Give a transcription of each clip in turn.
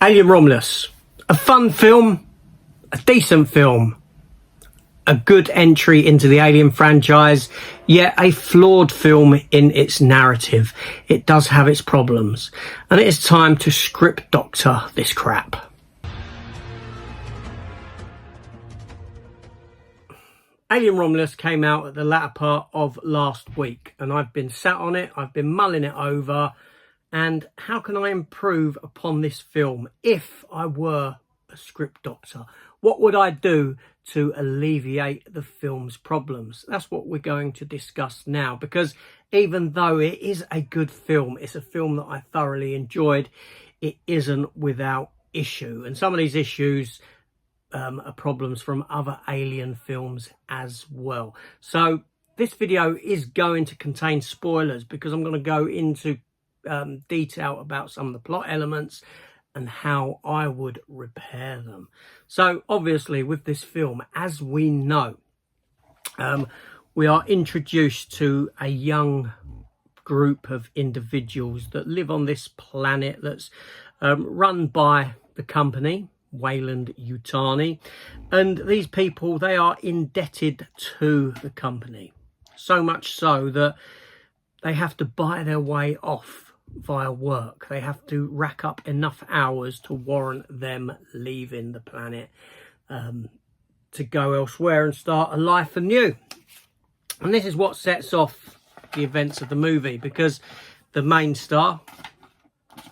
Alien Romulus, a fun film, a decent film, a good entry into the Alien franchise, yet a flawed film in its narrative. It does have its problems, and it is time to script doctor this crap. Alien Romulus came out at the latter part of last week, and I've been sat on it, I've been mulling it over, and how can I improve upon this film if I were a script doctor? What would I do to alleviate the film's problems? That's what we're going to discuss now, because even though it is a good film, it's a film that I thoroughly enjoyed, it isn't without issue. And some of these issues are problems from other Alien films as well. So this video is going to contain spoilers, because I'm going to go into detail about some of the plot elements and how I would repair them. So obviously with this film, as we know, we are introduced to a young group of individuals that live on this planet that's run by the company Weyland-Yutani, and these people, they are indebted to the company, so much so that they have to buy their way off via work. They have to rack up enough hours to warrant them leaving the planet to go elsewhere and start a life anew. And this is what sets off the events of the movie, because the main star,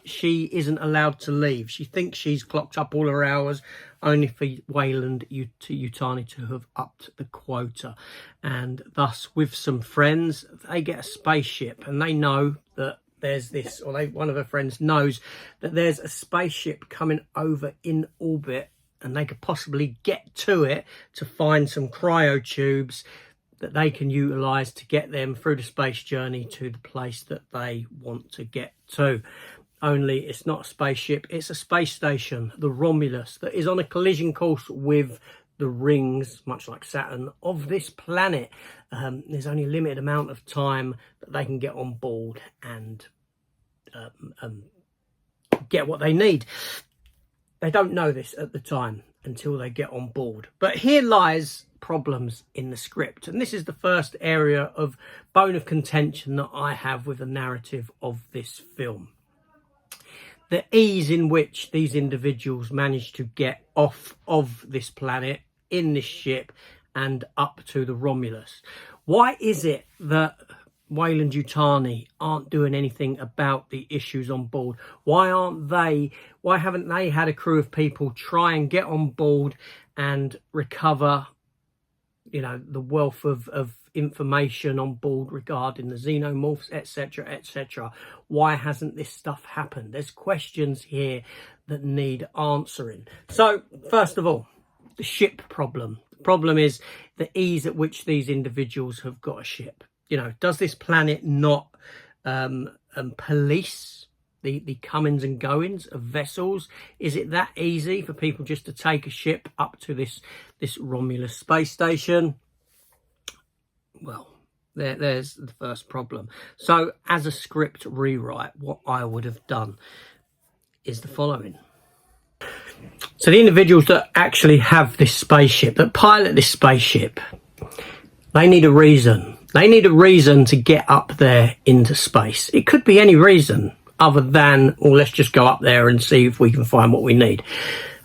she isn't allowed to leave. She thinks she's clocked up all her hours, only for Weyland-Yutani to have upped the quota. And thus, with some friends, they get a spaceship, and they know that there's this, or one of her friends knows that there's a spaceship coming over in orbit, and they could possibly get to it to find some cryo tubes that they can utilise to get them through the space journey to the place that they want to get to. Only it's not a spaceship, it's a space station, the Romulus, that is on a collision course with the rings, much like Saturn, of this planet. There's only a limited amount of time that they can get on board and get what they need. They don't know this at the time until they get on board. But here lies problems in the script, and this is the first area of bone of contention that I have with the narrative of this film. The ease in which these individuals manage to get off of this planet in this ship and up to the Romulus. Why is it that Weyland-Yutani aren't doing anything about the issues on board? Why haven't they had a crew of people try and get on board and recover, the wealth of information on board regarding the xenomorphs, etc, etc? Why hasn't this stuff happened? There's questions here that need answering. So first of all, the ship problem. The problem is the ease at which these individuals have got a ship. Does this planet not police the comings and goings of vessels? Is it that easy for people just to take a ship up to this Romulus space station? Well, there's the first problem. So as a script rewrite, what I would have done is the following. So the individuals that actually have this spaceship, that pilot this spaceship, they need a reason. They need a reason to get up there into space. It could be any reason other than, well, let's just go up there and see if we can find what we need.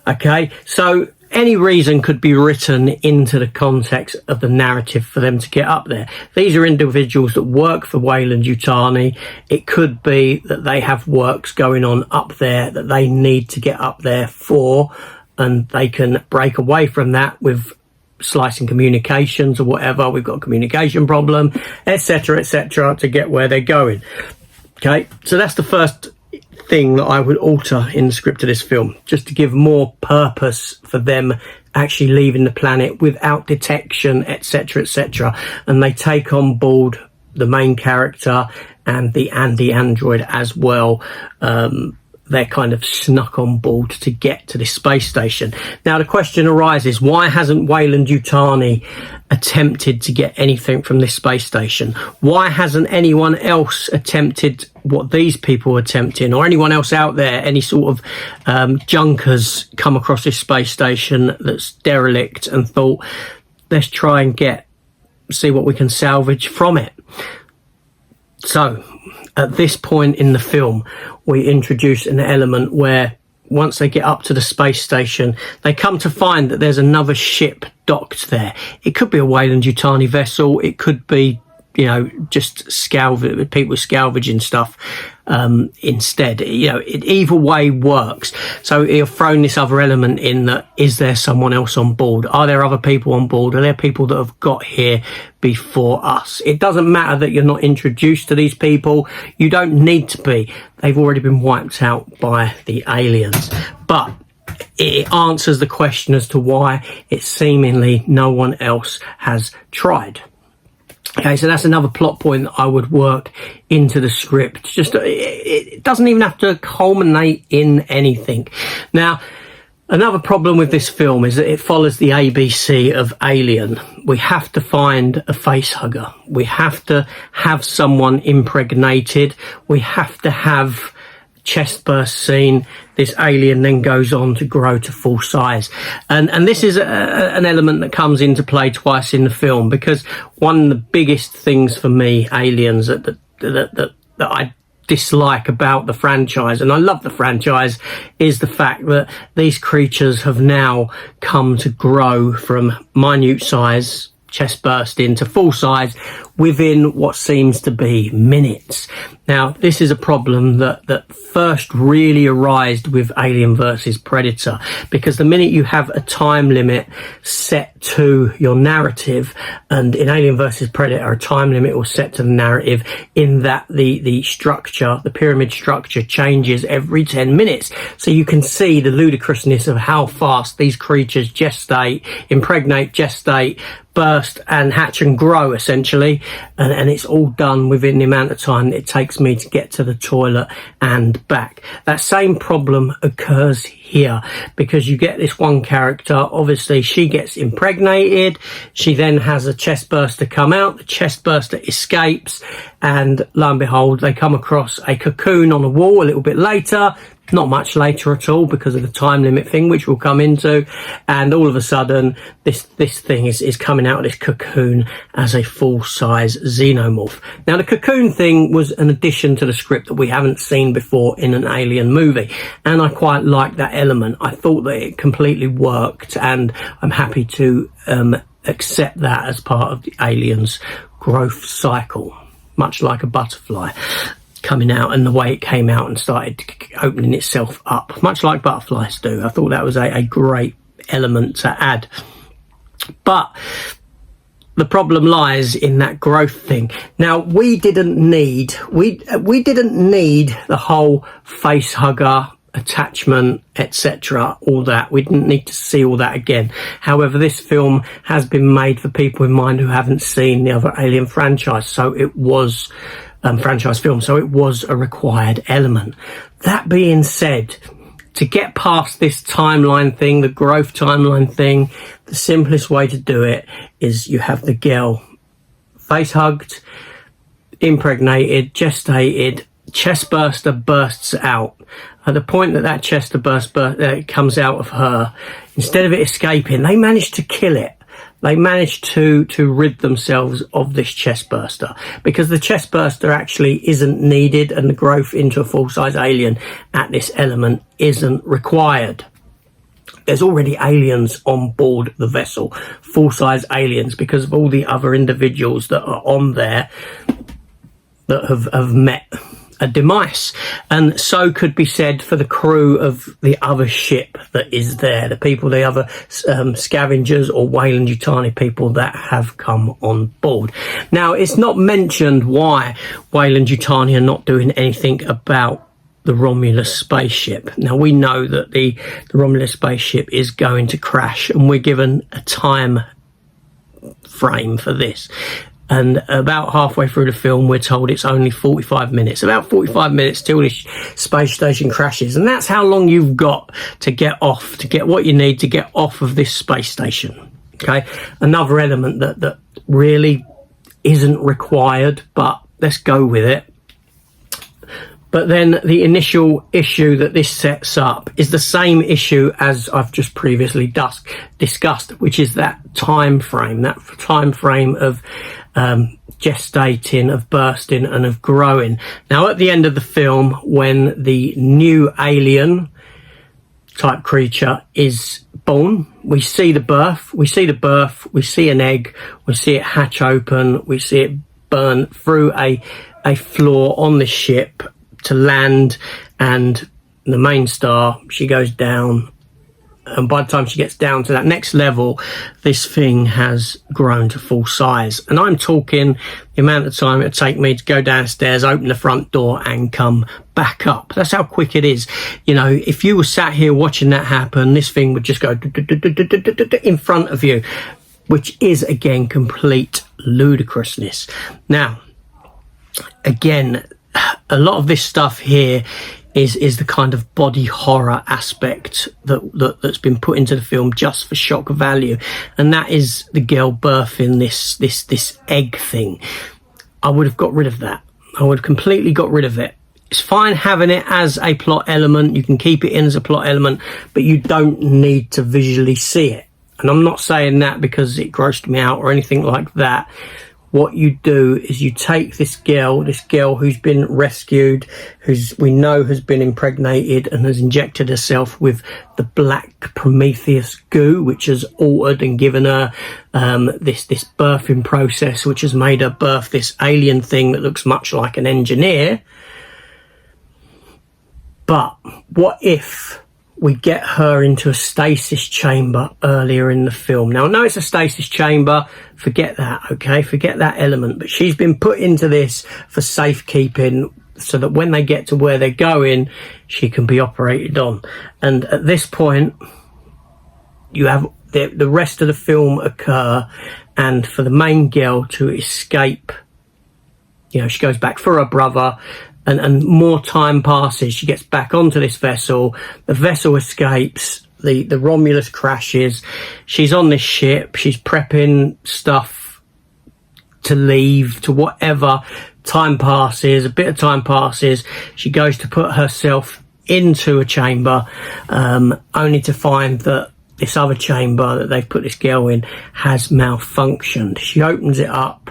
Okay, so any reason could be written into the context of the narrative for them to get up there. These are individuals that work for Weyland-Yutani. It could be that they have works going on up there that they need to get up there for, and they can break away from that with slicing communications or whatever. We've got a communication problem, etc, etc, to get where they're going. Okay, so that's the first thing that I would alter in the script of this film, just to give more purpose for them actually leaving the planet without detection, etc, etc, and they take on board the main character and the android as well, they're kind of snuck on board to get to this space station. Now the question arises, why hasn't Weyland-Yutani attempted to get anything from this space station? Why hasn't anyone else attempted what these people are attempting, or anyone else out there, any sort of junkers come across this space station that's derelict and thought, let's try and see what we can salvage from it? So at this point in the film, we introduce an element where once they get up to the space station, they come to find that there's another ship docked there. It could be a Weyland-Yutani vessel. It could be, you know, just people salvaging stuff instead. You know, either way works. So you've thrown this other element in, that is there someone else on board? Are there other people on board? Are there people that have got here before us? It doesn't matter that you're not introduced to these people. You don't need to be. They've already been wiped out by the aliens. But it answers the question as to why it's seemingly no one else has tried. Okay, so that's another plot point that I would work into the script. Just it doesn't even have to culminate in anything. Now, another problem with this film is that it follows the ABC of Alien. We have to find a face hugger. We have to have someone impregnated. We have to have chest burst scene. This alien then goes on to grow to full size, and this is an element that comes into play twice in the film, because one of the biggest things for me, Aliens, that I dislike about the franchise, and I love the franchise, is the fact that these creatures have now come to grow from minute size, chest burst, into full size within what seems to be minutes. Now, this is a problem that first really arose with Alien versus Predator, because the minute you have a time limit set to your narrative, and in Alien versus Predator, a time limit was set to the narrative in that the structure, the pyramid structure, changes every 10 minutes. So you can see the ludicrousness of how fast these creatures gestate, impregnate, gestate, burst and hatch and grow, essentially, and it's all done within the amount of time that it takes me to get to the toilet and back. That same problem occurs here, because you get this one character, obviously she gets impregnated, she then has a chest burster come out, the chest burster escapes, and lo and behold, they come across a cocoon on a wall a little bit later. Not much later at all, because of the time limit thing, which we'll come into, and all of a sudden this thing is coming out of this cocoon as a full-size xenomorph. Now, the cocoon thing was an addition to the script that we haven't seen before in an Alien movie, and I quite like that element. I thought that it completely worked, and I'm happy to accept that as part of the Alien's growth cycle, much like a butterfly coming out, and the way it came out and started opening itself up, much like butterflies do. I thought that was a great element to add. But the problem lies in that growth thing. Now, we didn't need the whole face hugger attachment, etc., all that. We didn't need to see all that again. However, this film has been made for people in mind who haven't seen the other Alien franchise, so it was franchise film, so it was a required element. That being said, to get past this timeline thing, the growth timeline thing, the simplest way to do it is you have the girl face hugged, impregnated, gestated, chest burster bursts out. At the point that chest burst comes out of her, instead of it escaping, they managed to kill it. They managed to rid themselves of this chest burster, because the chest burster actually isn't needed, and the growth into a full-size alien at this element isn't required. There's already aliens on board the vessel, full-size aliens, because of all the other individuals that are on there that have met a demise. And so could be said for the crew of the other ship that is there, the other scavengers or Weyland-Yutani people that have come on board. Now, it's not mentioned why Weyland-Yutani are not doing anything about the Romulus spaceship. Now, we know that the Romulus spaceship is going to crash, and we're given a time frame for this. And about halfway through the film, we're told it's only 45 minutes. About 45 minutes till this space station crashes. And that's how long you've got to get off, to get what you need to get off of this space station. Okay, another element that really isn't required, but let's go with it. But then the initial issue that this sets up is the same issue as I've just previously discussed, which is that time frame of gestating, of bursting and of growing. Now, at the end of the film, when the new alien type creature is born, we see the birth, we see an egg, we see it hatch open, we see it burn through a floor on the ship to land, and the main star, she goes down, and by the time she gets down to that next level, this thing has grown to full size. And I'm talking the amount of time it would take me to go downstairs, open the front door and come back up. That's how quick it is. You know, if you were sat here watching that happen, this thing would just go in front of you, which is, again, complete ludicrousness. Now, again, a lot of this stuff here is the kind of body horror aspect that's been put into the film just for shock value, and that is the girl birthing this egg thing. I would have got rid of that. I would have completely got rid of it. It's fine having it as a plot element. You can keep it in as a plot element, but you don't need to visually see it. And I'm not saying that because it grossed me out or anything like that. What you do is you take this girl who's been rescued, we know has been impregnated and has injected herself with the black Prometheus goo, which has altered and given her this birthing process, which has made her birth this alien thing that looks much like an engineer. But what if we get her into a stasis chamber earlier in the film? Now, I know it's a stasis chamber. Forget that, okay? Forget that element. But she's been put into this for safekeeping so that when they get to where they're going, she can be operated on. And at this point, you have the rest of the film occur, and for the main girl to escape, you know, she goes back for her brother, and more time passes. She gets back onto this vessel. The vessel escapes. The Romulus crashes. She's on this ship. She's prepping stuff to leave, to whatever. Time passes. A bit of time passes. She goes to put herself into a chamber, only to find that this other chamber that they've put this girl in has malfunctioned. She opens it up.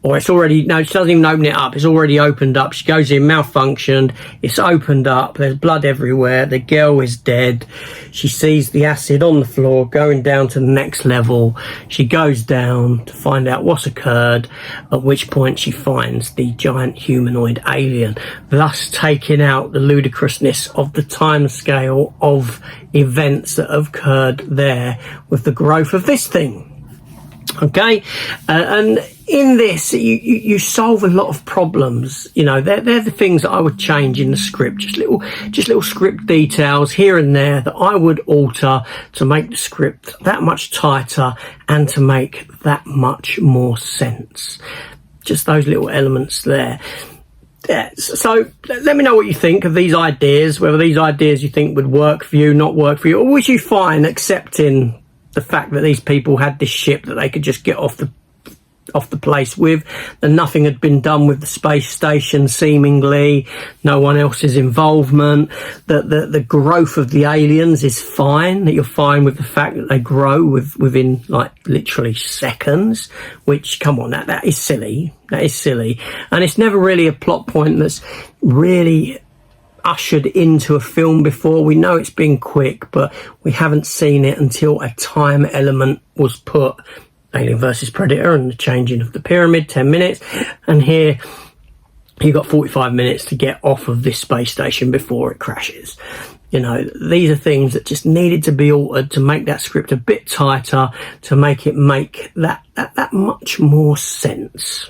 Or it's already, no, she doesn't even open it up. It's already opened up. She goes in, malfunctioned. It's opened up. There's blood everywhere. The girl is dead. She sees the acid on the floor going down to the next level. She goes down to find out what's occurred, at which point she finds the giant humanoid alien, thus taking out the ludicrousness of the time scale of events that have occurred there with the growth of this thing. Okay, and in this, you solve a lot of problems. You know, they're the things that I would change in the script. Just little script details here and there that I would alter to make the script that much tighter and to make that much more sense. Just those little elements there. Yeah, so let me know what you think of these ideas, whether these ideas you think would work for you, not work for you, or would you find accepting the fact that these people had this ship that they could just get off the place with, and nothing had been done with the space station, seemingly no one else's involvement, that the growth of the aliens is fine, that you're fine with the fact that they grow within like literally seconds, which, come on, that is silly. That is silly. And it's never really a plot point that's really ushered into a film before. We know it's been quick, but we haven't seen it until a time element was put. Alien versus Predator and the changing of the pyramid, 10 minutes. And here you got 45 minutes to get off of this space station before it crashes. You know, these are things that just needed to be altered to make that script a bit tighter, to make it make that much more sense.